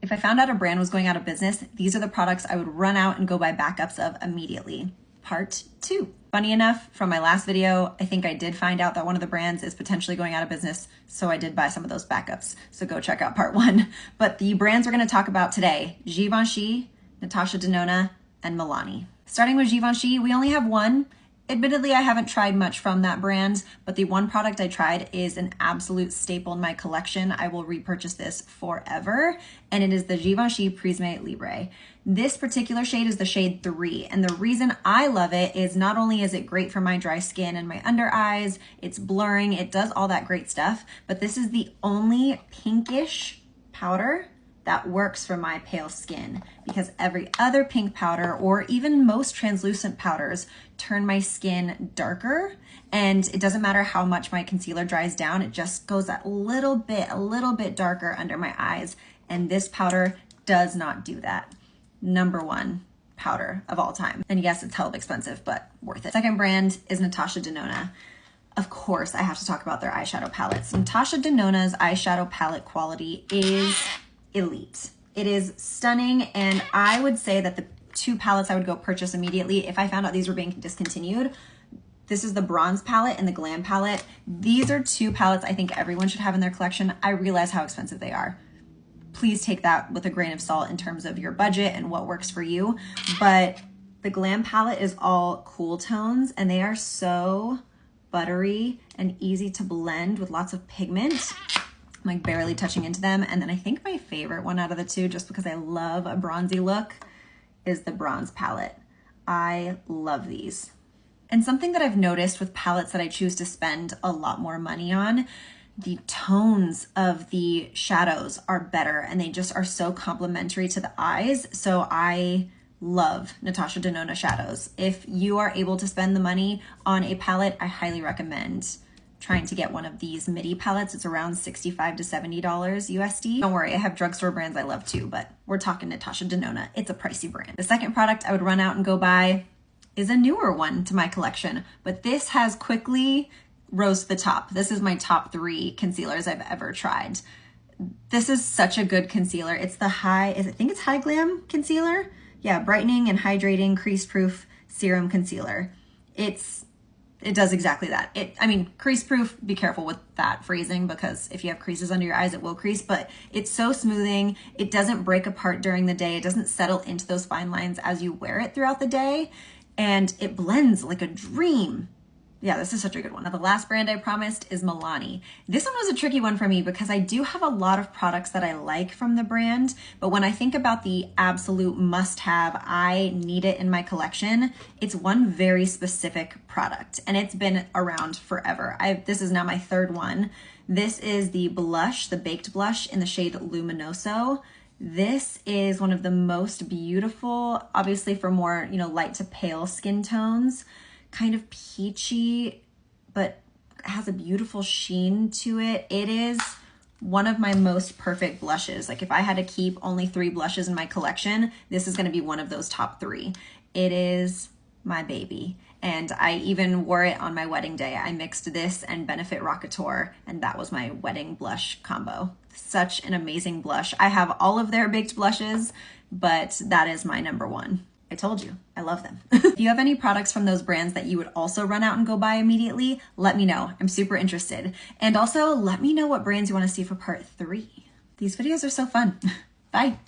If I found out a brand was going out of business, these are the products I would run out and go buy backups of immediately. Part 2. Funny enough, from my last video, I think I did find out that one of the brands is potentially going out of business, so I did buy some of those backups. So go check out part 1. But the brands we're going to talk about today, Givenchy, Natasha Denona, and Milani. Starting with Givenchy, we only have one. Admittedly, I haven't tried much from that brand, but the one product I tried is an absolute staple in my collection. I will repurchase this forever, and it is the Givenchy Prisme Libre. This particular shade is the shade 3, and the reason I love it is not only is it great for my dry skin and my under eyes, it's blurring, it does all that great stuff, but this is the only pinkish powder that works for my pale skin, because every other pink powder or even most translucent powders turn my skin darker, and it doesn't matter how much my concealer dries down, it just goes a little bit darker under my eyes, and this powder does not do that. #1 powder of all time. And yes, it's hell of expensive, but worth it. Second brand is Natasha Denona. Of course, I have to talk about their eyeshadow palettes. Natasha Denona's eyeshadow palette quality is elite. It is stunning, and I would say that the two palettes I would go purchase immediately if I found out these were being discontinued. This is the bronze palette and the glam palette. These are two palettes I think everyone should have in their collection. I realize how expensive they are. Please take that with a grain of salt in terms of your budget and what works for you. But the glam palette is all cool tones, and they are so buttery and easy to blend with lots of pigment. I'm like barely touching into them. And then I think my favorite one out of the two, just because I love a bronzy look, is the bronze palette. I love these. And something that I've noticed with palettes that I choose to spend a lot more money on, the tones of the shadows are better, and they just are so complementary to the eyes. So I love Natasha Denona shadows. If you are able to spend the money on a palette, I highly recommend trying to get one of these midi palettes. It's around $65 to $70 USD. Don't worry, I have drugstore brands I love too, but we're talking Natasha Denona. It's a pricey brand. The second product I would run out and go buy is a newer one to my collection, but this has quickly rose to the top. This is my top 3 concealers I've ever tried. This is such a good concealer. It's the I think it's High Glam concealer. Yeah, brightening and hydrating crease proof serum concealer. It does exactly that. Crease proof, be careful with that phrasing, because if you have creases under your eyes, it will crease, but it's so smoothing. It doesn't break apart during the day. It doesn't settle into those fine lines as you wear it throughout the day, and it blends like a dream. Yeah, this is such a good one. Now, the last brand I promised is Milani. This one was a tricky one for me because I do have a lot of products that I like from the brand, but when I think about the absolute must-have, I need it in my collection, it's one very specific product, and it's been around forever. This is now my 3rd one. This is the blush, the baked blush in the shade Luminoso. This is one of the most beautiful, obviously for more, light to pale skin tones. Kind of peachy, but has a beautiful sheen to it. It is one of my most perfect blushes. Like if I had to keep only 3 blushes in my collection, this is going to be one of those top 3. It is my baby. And I even wore it on my wedding day. I mixed this and Benefit Rockateur, and that was my wedding blush combo. Such an amazing blush. I have all of their baked blushes, but that is my #1. I told you, I love them. If you have any products from those brands that you would also run out and go buy immediately, let me know. I'm super interested. And also let me know what brands you want to see for part 3. These videos are so fun. Bye.